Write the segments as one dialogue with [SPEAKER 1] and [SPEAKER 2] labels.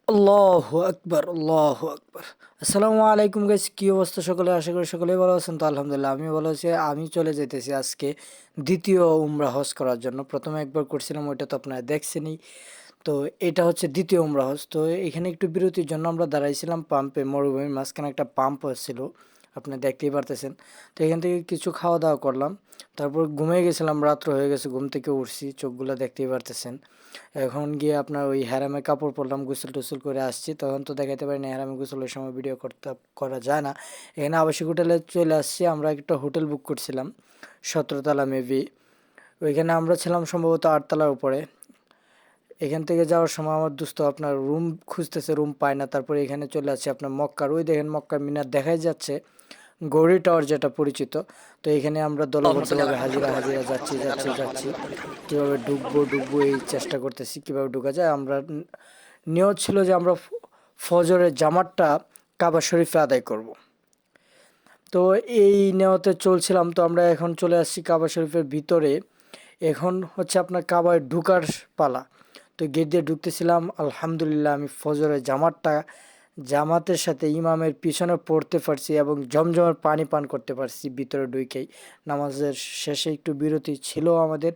[SPEAKER 1] আল্লাহু আকবার, আল্লাহু আকবার। আসসালামু আলাইকুম গাইস, কি অবস্থা সকলে? আশা করি সকলেই ভালো আছেন। তো আলহামদুলিল্লাহ আমি ভালো আছি। আমি চলে যেতেছি আজকে দ্বিতীয় উমরা হজ করার জন্য। প্রথমে একবার করছিলাম, ওইটা তো আপনারা দেখছেনই। তো এটা হচ্ছে দ্বিতীয় উমরা হজ। তো এখানে একটু বিরতির জন্য আমরা দাঁড়াইছিলাম পাম্পে, মরুভূমির মাঝখানে একটা পাম্প ছিল, আপনি দেখতেই পারতেছেন। তো এখান থেকে কিছু খাওয়া দাওয়া করলাম, তারপর ঘুমিয়ে গেছিলাম, রাত্র হয়ে গেছে, ঘুম থেকে উঠছি, চোখগুলো দেখতেই পারতেছেন। এখন গিয়ে আপনার ওই হ্যারামে কাপড় পরলাম, গোসল টোসল করে আসছি। তখন তো দেখাতে পারি না, হ্যারামে গোসলের সময় ভিডিও করা যায় না। এখানে আবাসিক হোটেলে চলে আসছি। আমরা একটা হোটেল বুক করছিলাম 17 তলা মেবি। ওইখানে আমরা ছিলাম সম্ভবত 8 তলার উপরে। এখান থেকে যাওয়ার সময় আমার দোস্ত আপনার রুম খুঁজতেছে, রুম পায় না। তারপরে এখানে চলে আসছে আপনার মক্কার, ওই দেখেন মক্কার মিনার দেখাই যাচ্ছে, গৌরী টাওয়ার যেটা পরিচিত। তো এখানে আমরা দলবদ্ধভাবে হাজিরা হাজিরা যাচ্ছি যাচ্ছি যাচ্ছি, কীভাবে ঢুকবো এই চেষ্টা করতেছি, কীভাবে ঢুকা যায়। আমরা নিয়ত ছিল যে আমরা ফজরের জামাতটা কাবা শরীফে আদায় করব। তো এই নিয়তে চলছিলাম। তো আমরা এখন চলে আসছি কাবা শরীফের ভিতরে। এখন হচ্ছে আপনার কাবায় ঢুকার পালা। তো গেট দিয়ে ঢুকতেছিলাম, আলহামদুলিল্লাহ আমি ফজরের জামাতটা জামাতের সাথে ইমামের পিছনে পড়তে পারছি এবং জমজমের পানি পান করতে পারছি ভিতরে ঢুকেই। নামাজের শেষে একটু বিরতি ছিল আমাদের,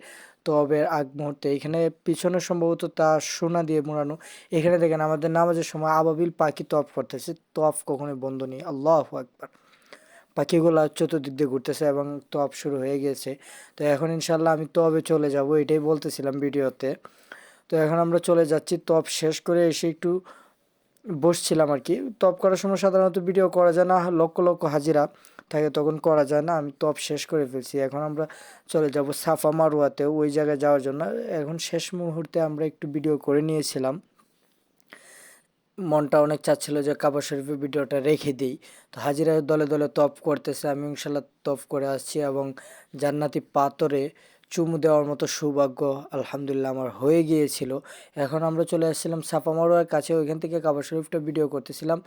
[SPEAKER 1] তবে আগ মুহূর্তে এখানে পিছনে সম্ভবত তা সোনা দিয়ে মোড়ানো। এখানে দেখেন আমাদের নামাজের সময় আবাবিল পাখি তওয়াফ করতেছে। তওয়াফ কখনোই বন্ধ নেই, আল্লাহু আকবার। পাখিগুলো চতুর্দিক দিয়ে ঘুরতেছে এবং তওয়াফ শুরু হয়ে গেছে। তো এখন ইনশাল্লাহ আমি তওয়াবে চলে যাব, এটাই বলতেছিলাম ভিডিওতে। তো এখন আমরা চলে যাচ্ছি, তওয়াফ শেষ করে এসে একটু বসছিলাম আর কি। তওয়াফ করার সময় সাধারণত ভিডিও করা যায় না, লক্ষ লক্ষ হাজিরা থাকে তখন করা যায় না। আমি তওয়াফ শেষ করে ফেলছি। এখন আমরা চলে যাব সাফা মারওয়াতে, ওই জায়গায় যাওয়ার জন্য। এখন শেষ মুহূর্তে আমরা একটু ভিডিও করে নিয়েছিলাম, মনটা অনেক চাচ্ছিল যে কাবা শরীফের ভিডিওটা রেখে দিই। তো হাজিরা দলে দলে তওয়াফ করতেছে, আমি ইনশাল্লাহ তওয়াফ করে আসছি এবং জান্নাতি পাথরে চুমু দেওয়ার মতো সৌভাগ্য আলহামদুলিল্লাহ আমার হয়ে গিয়েছিল। এখন আমরা চলে আসছিলাম সাফা মারোয়ার কাছে, ওইখান থেকে কাবা শরীফটা ভিডিও করতেছিলাম।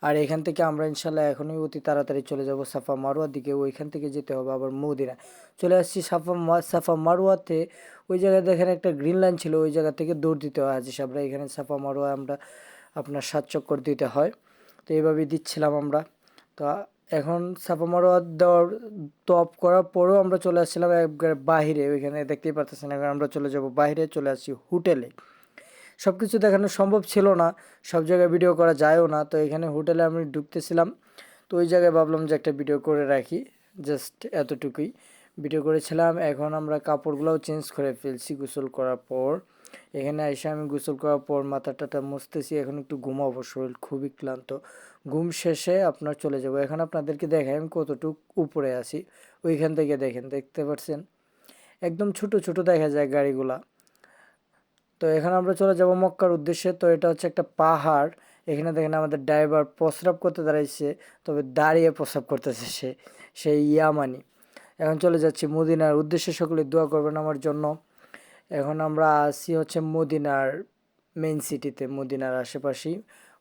[SPEAKER 1] আর এখান থেকে আমরা ইনশাল্লাহ এখনই অতি তাড়াতাড়ি চলে যাব সাফা মারোয়ার দিকে। ওইখান থেকে যেতে হবে আবার মদিনা। চলে আসছি সাফা মারোয়াতে। ওই জায়গায় দেখেন একটা গ্রিন লাইন ছিল, ওই জায়গা থেকে দৌড় দিতে হয় হাজি সাহেবরা। এখানে সাফা মারোয়া আমরা আপনার 7 চক্কর দিতে হয়। তো এইভাবেই দিচ্ছিলাম আমরা। তো এখন সাফা মারোয়া দেওয়ার তওয়াফ করার পরেও আমরা চলে আসছিলাম একবারে বাহিরে, ওইখানে দেখতেই পারতেছেন। এখন আমরা চলে যাব বাহিরে, চলে আসছি হোটেলে। সব কিছু দেখানো সম্ভব ছিল না, সব জায়গায় ভিডিও করা যায়ও না। তো এখানে হোটেলে আমি ঢুকতেছিলাম, তো ওই জায়গায় ভাবলাম যে একটা ভিডিও করে রাখি, জাস্ট এতটুকুই ভিডিও করেছিলাম। এখন আমরা কাপড়গুলোও চেঞ্জ করে ফেলছি গোসল করার পর। এখানে এসে আমি গোসল করার পর মাথা টাথা মুছতেছি, এখন একটু ঘুমাবো, শরীর খুবই ক্লান্ত। ঘুম শেষে আপনার চলে যাব। এখন আপনাদেরকে দেখাই আমি কতটুক উপরে আছি। ওইখান থেকে দেখেন, দেখতে পাচ্ছেন একদম ছোট ছোট দেখা যায় গাড়িগুলা। তো এখানে আমরা চলে যাব মক্কার উদ্দেশ্যে। তো এটা হচ্ছে একটা পাহাড়। এখানে দেখেন আমাদের ড্রাইভার প্রস্রাব করতে দাঁড়াইছে, তবে দাঁড়িয়ে প্রস্রাব করতেছে সে, সেই ইয়ামানি। এখন চলে যাচ্ছি মদিনার উদ্দেশ্যে, সকলে দোয়া করবেন আমার জন্য। এখন আমরা আসি হচ্ছে মদিনার মেইন সিটিতে, মদিনার আশেপাশেই।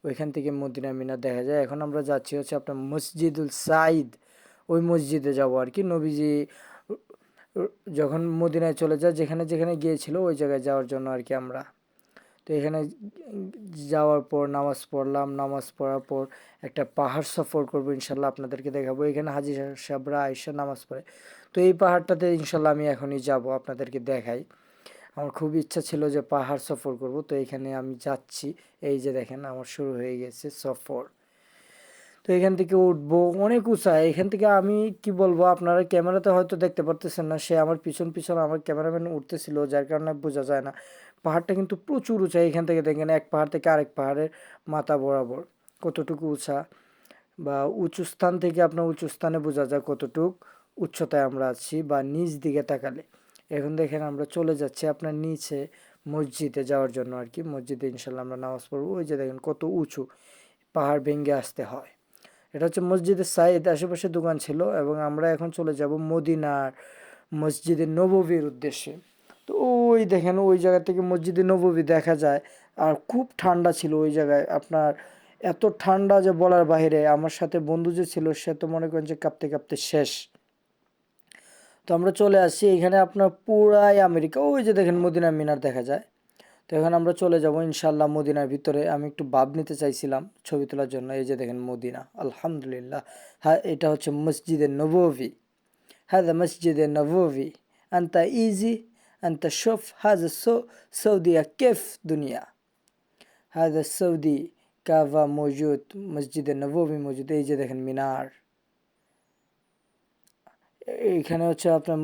[SPEAKER 1] ওইখান থেকে মদিনা মিনার দেখা যায়। এখন আমরা যাচ্ছি হচ্ছে আপনার মসজিদুল সাইদ, ওই মসজিদে যাব আর কি। নবীজি যখন মদিনায় চলে যায়, যেখানে যেখানে গিয়েছিল ওই জায়গায় যাওয়ার জন্য আর কি আমরা। তো এখানে যাওয়ার পর নামাজ পড়লাম, নামাজ পড়ার পর একটা পাহাড় সফর করবো ইনশাল্লাহ, আপনাদেরকে দেখাবো। এখানে হাজি সাহেবরা আইসা নামাজ পড়ে। তো এই পাহাড়টাতে ইনশাল্লাহ আমি এখনই যাব, আপনাদেরকে দেখাই। আমার খুব ইচ্ছা ছিল যে পাহাড় সফর করব, তো এখানে আমি যাচ্ছি। এই যে দেখেন আমার শুরু হয়ে গেছে সফর। তো এখান থেকে উঠবো, অনেক উঁচা। এখান থেকে আমি কি বলবো, আপনারা ক্যামেরাতে হয়তো দেখতে পারতেছেন না, সে আমার পিছন পিছন আমার ক্যামেরাম্যান উঠতেছিল, যার কারণে বোঝা যায় না। পাহাড়টা কিন্তু প্রচুর উঁচা। এখান থেকে দেখেন এক পাহাড় থেকে আরেক পাহাড়ের মাথা বরাবর কতটুকু উঁচা, বা উঁচু স্থান থেকে আপনার উঁচু স্থানে বোঝা যায় কতটুক উচ্চতায় আমরা আছি, বা নিচ দিকে তাকালে। এখন দেখেন আমরা চলে যাচ্ছি আপনার নিচে মসজিদে যাওয়ার জন্য আর কি। মসজিদে ইনশাল্লাহ আমরা নামাজ পড়বো। ওই যে দেখেন কত উঁচু, পাহাড় ভেঙে আসতে হয়। এটা হচ্ছে মসজিদের সাইদ, আশেপাশে দোকান ছিল। এবং আমরা এখন চলে যাব মদিনার মসজিদে নববীর উদ্দেশ্যে। তো ওই দেখেন ওই জায়গা থেকে মসজিদে নববী দেখা যায়। আর খুব ঠান্ডা ছিল ওই জায়গায় আপনার, এত ঠান্ডা যে বলার বাইরে। আমার সাথে বন্ধু যে ছিল সে তো মনে করেন যে কাঁপতে কাঁপতে শেষ। তো আমরা চলে আসছি এখানে আপনার পুরাই আমেরিকা, ওই যে দেখেন মদিনা মিনার দেখা যায়। তো এখন আমরা চলে যাব ইনশাআল্লাহ মদিনার ভিতরে। আমি একটু ভাব নিতে চাইছিলাম ছবি তোলার জন্য। এই যে দেখেন মদিনা, আলহামদুলিল্লাহ। হ্যাঁ, এটা হচ্ছে মসজিদে নববী। هذا مسجد النبوي أنت إيزي أنت شوف هذا سعودية كيف دنيا هذا السعودي كافا موجود مسجد النبوي موجود এই যে দেখেন মিনার এইখানে হচ্ছে আপনার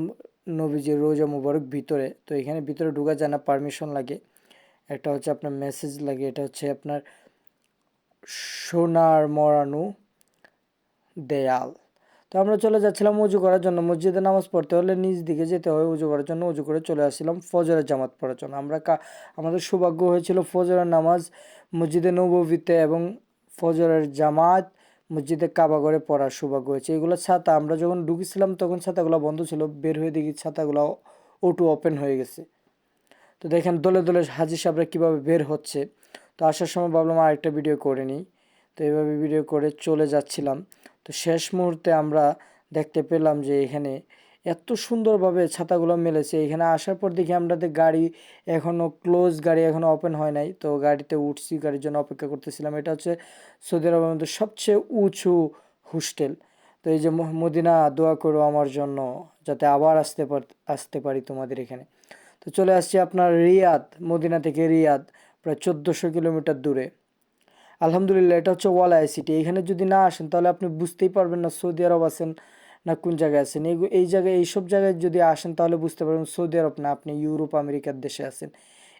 [SPEAKER 1] নবীজির রোজা মুবারক ভিতরে তো এখানে ভিতরে ঢোকা যায় না পারমিশন লাগে একটা হচ্ছে আপনার মেসেজ লাগে এটা হচ্ছে আপনার সোনার মরানো দেয়াল তো আমরা চলে যাচ্ছিলাম উজু করার জন্য মসজিদে নামাজ পড়তে হলে নিজ দিকে যেতে হয় উজু করার জন্য উজু করে চলে আসছিলাম ফজরের জামাত পড়ার জন্য আমাদের সৌভাগ্য হয়েছিল ফজরের নামাজ মসজিদে নববীতে এবং ফজরের জামাত মসজিদে কাবাঘরে পড়ার সৌভাগ্য হয়েছে এগুলো ছাতা আমরা যখন ঢুকেছিলাম তখন ছাতাগুলো বন্ধ ছিল বের হয়ে দেখি ছাতাগুলো অটো ওপেন হয়ে গেছে তো দেখেন দলে দলে হাজি সাহেবরা কীভাবে বের হচ্ছে তো আসার সময় ভাবলাম আরেকটা ভিডিও করে নিই তো এইভাবে ভিডিও করে চলে যাচ্ছিলাম তো শেষ মুহূর্তে আমরা দেখতে পেলাম যে এখানে এত সুন্দরভাবে ছাতাগুলো মেলেছে এখানে আসার পর দেখি আমাদের গাড়ি এখনও ক্লোজ গাড়ি এখনও ওপেন হয় নাই তো গাড়িতে উঠছি গাড়ির জন্য অপেক্ষা করতেছিলাম এটা হচ্ছে সৌদি আরবের মধ্যে সবচেয়ে উঁচু হোস্টেল তো এই যে মদিনা দোয়া করো আমার জন্য যাতে আবার আসতে পারি তোমাদের এখানে তো চলে আসছি আপনার রিয়াদ মদিনা থেকে রিয়াদ প্রায় 1400 কিলোমিটার দূরে আলহামদুলিল্লাহ এটা হচ্ছে ওয়ালায়া সিটি এখানে যদি না আসেন তাহলে আপনি বুঝতেই পারবেন না সৌদি আরব আছেন না কোন জায়গায় আছেন এই জায়গায় এইসব জায়গায় যদি আসেন তাহলে বুঝতে পারবেন সৌদি আরব না আপনি ইউরোপ আমেরিকার দেশে আছেন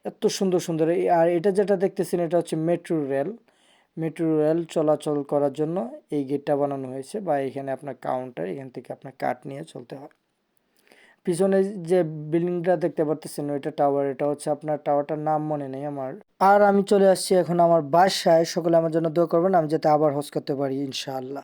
[SPEAKER 1] এত সুন্দর সুন্দর আর এটা যেটা দেখতেছেন এটা হচ্ছে মেট্রো রেল চলাচল করার জন্য এই গেটটা বানানো হয়েছে বা এখানে আপনার কাউন্টার এখান থেকে আপনার কার্ড নিয়ে চলতে হয় পিছনে যে বিল্ডিংটা দেখতে পারতেছেন ওইটা টাওয়ার এটা হচ্ছে আপনার টাওয়ারটার নাম মনে নেই আমার আর আমি চলে আসছি এখন আমার বাসায় সকলে আমার জন্য দোয়া করবেন আমি যাতে আবার হজ করতে পারি ইনশাআল্লাহ